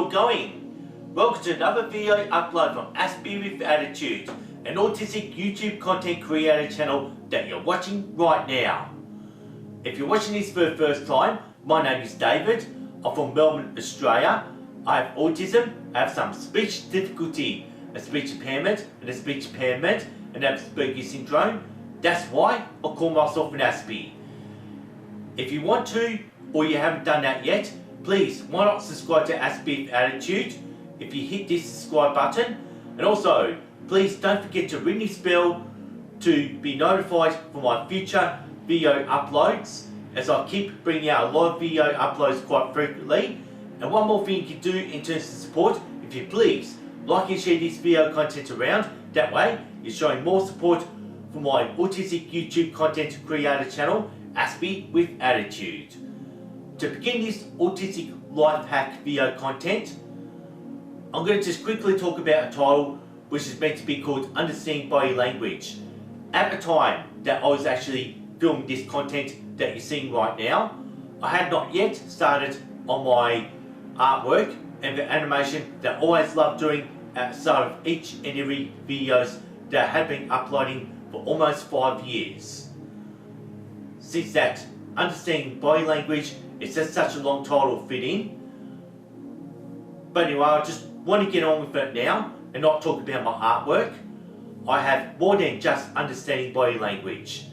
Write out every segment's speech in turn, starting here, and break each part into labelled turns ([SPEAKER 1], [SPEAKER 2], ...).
[SPEAKER 1] all going? Welcome to another video upload from Aspie with Attitude, an autistic YouTube content creator channel that you're watching right now. If you're watching this for the first time, my name is David. I'm from Melbourne, Australia. I have autism, I have some speech difficulty, a speech impairment, and I have Asperger's syndrome. That's why I call myself an Aspie. If you want to, or you haven't done that yet, please, why not subscribe to Aspie with Attitude if you hit this subscribe button, and also, please don't forget to ring this bell to be notified for my future video uploads, as I keep bringing out a lot of video uploads quite frequently. And one more thing you can do in terms of support, if you please, like and share this video content around. That way, you're showing more support for my autistic YouTube content creator channel, Aspie with Attitude. To begin this autistic life hack video content, I'm going to just quickly talk about a title which is meant to be called Understanding Body Language. At the time that I was actually filming this content that you're seeing right now, I had not yet started on my artwork and the animation that I always loved doing at the start of each and every videos that I have been uploading for almost 5 years. Since that Understanding Body Language, it's just such a long title to fit in. But anyway, I just want to get on with it now and not talk about my artwork. I have more than just understanding body language.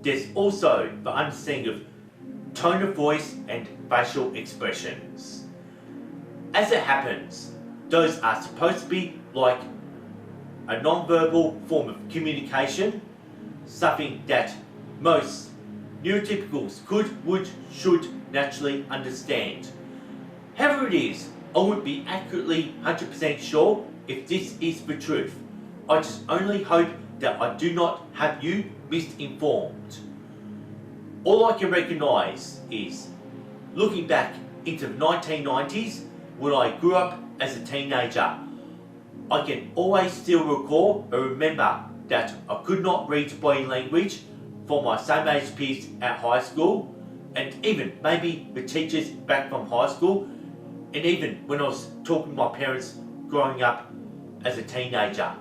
[SPEAKER 1] There's also the understanding of tone of voice and facial expressions. As it happens, those are supposed to be like a non-verbal form of communication, something that most neurotypicals could, would, should naturally understand. However it is, I wouldn't be accurately 100% sure if this is the truth. I just only hope that I do not have you misinformed. All I can recognise is, looking back into the 1990s, when I grew up as a teenager, I can always still recall or remember that I could not read body language for my same age peers at high school, and even maybe the teachers back from high school, and even when I was talking to my parents growing up as a teenager.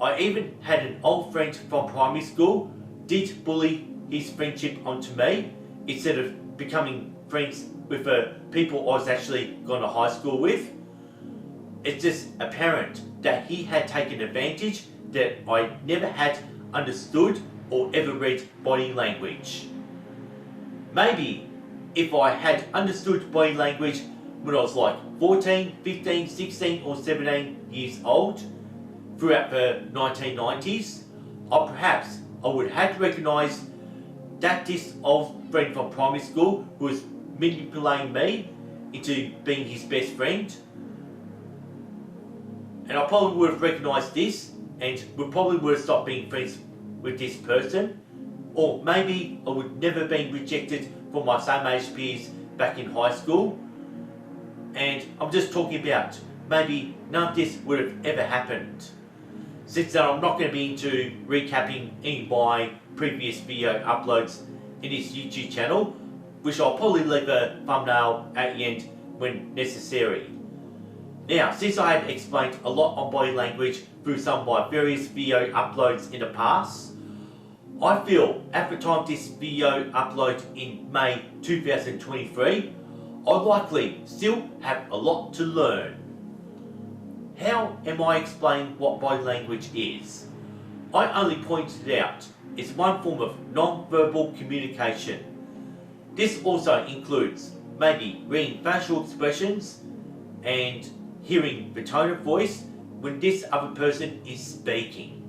[SPEAKER 1] I even had an old friend from primary school did bully his friendship onto me instead of becoming friends with the people I was actually going to high school with. It's just apparent that he had taken advantage that I never had understood or ever read body language. Maybe if I had understood body language when I was like 14, 15, 16 or 17 years old throughout the 1990s, or perhaps I would have recognised that this old friend from primary school was manipulating me into being his best friend. And I probably would have recognised this and probably would have stopped being friends with this person. Or maybe I would never have been rejected from my same age peers back in high school. And I'm just talking about maybe none of this would have ever happened. Since then, I'm not going to be into recapping any of my previous video uploads in this YouTube channel, which I'll probably leave a thumbnail at the end when necessary. Now, since I had explained a lot on body language through some of my various video uploads in the past, I feel at the time of this video upload in May 2023, I likely still have a lot to learn. How am I explaining what body language is? I only pointed out it's one form of non-verbal communication. This also includes maybe reading facial expressions and hearing the tone of voice when this other person is speaking.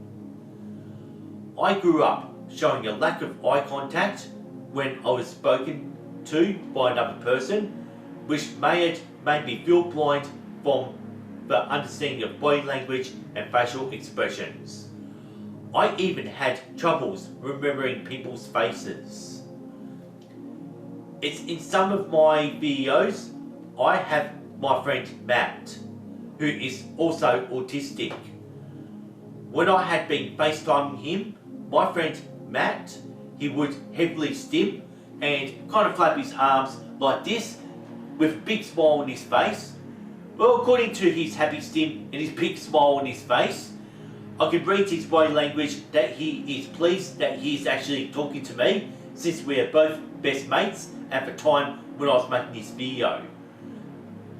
[SPEAKER 1] I grew up showing a lack of eye contact when I was spoken to by another person, which may have made me feel blind from the understanding of body language and facial expressions. I even had troubles remembering people's faces. It's in some of my videos, I have my friend Matt, who is also autistic. When I had been FaceTiming him, my friend Matt, he would heavily stim and kind of flap his arms like this with a big smile on his face. Well, according to his happy stim and his big smile on his face, I can read his body language that he is pleased that he is actually talking to me, since we are both best mates at the time when I was making this video.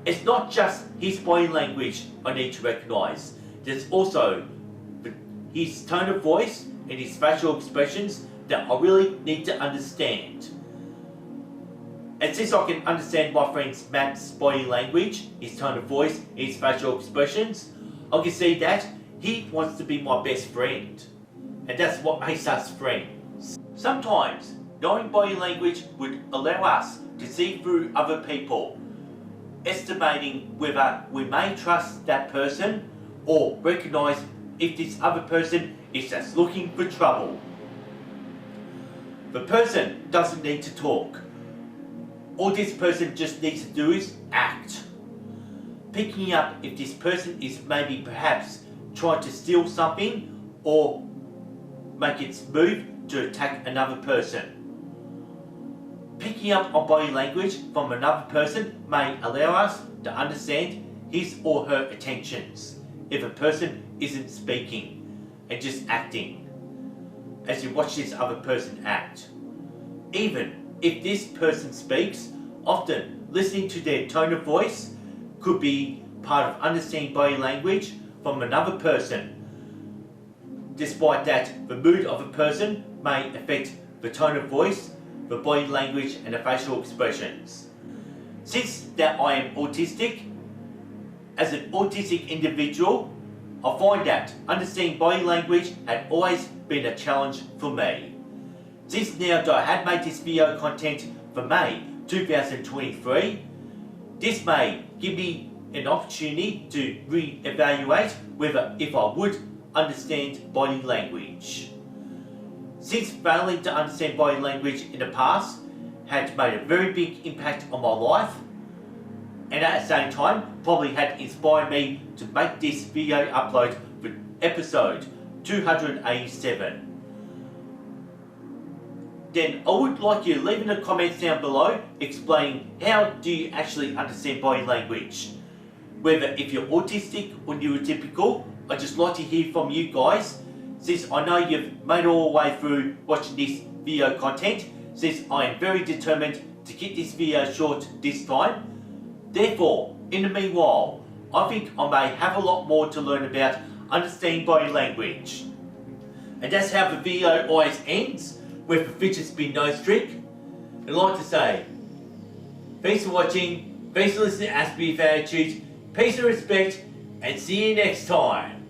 [SPEAKER 1] It's not just his body language I need to recognise, there's also his tone of voice and his facial expressions that I really need to understand. And since I can understand my friend Matt's body language, his tone of voice, his facial expressions, I can see that he wants to be my best friend. And that's what makes us friends. Sometimes, knowing body language would allow us to see through other people, estimating whether we may trust that person or recognise if this other person is just looking for trouble. The person doesn't need to talk. All this person just needs to do is act. Picking up if this person is maybe perhaps trying to steal something or make its move to attack another person. Picking up on body language from another person may allow us to understand his or her intentions if a person isn't speaking and just acting as you watch this other person act. Even if this person speaks, often listening to their tone of voice could be part of understanding body language from another person. Despite that, the mood of a person may affect the tone of voice, the body language and the facial expressions. Since that I am autistic, as an autistic individual, I find that understanding body language had always been a challenge for me. Since now that I had made this video content for May 2023, this may give me an opportunity to re-evaluate whether if I would understand body language. Since failing to understand body language in the past had made a very big impact on my life, and at the same time probably had inspired me to make this video upload for episode 287. Then I would like you to leave in the comments down below explaining how do you actually understand body language. Whether if you're autistic or neurotypical, I'd just like to hear from you guys, since I know you've made it all the way through watching this video content, since I am very determined to keep this video short this time. Therefore, in the meanwhile, I think I may have a lot more to learn about understanding body language. And that's how the video always ends, with a fidget spin nose trick. And I'd like to say, thanks for watching, thanks for listening to Aspie with Attitude, peace and respect, and see you next time.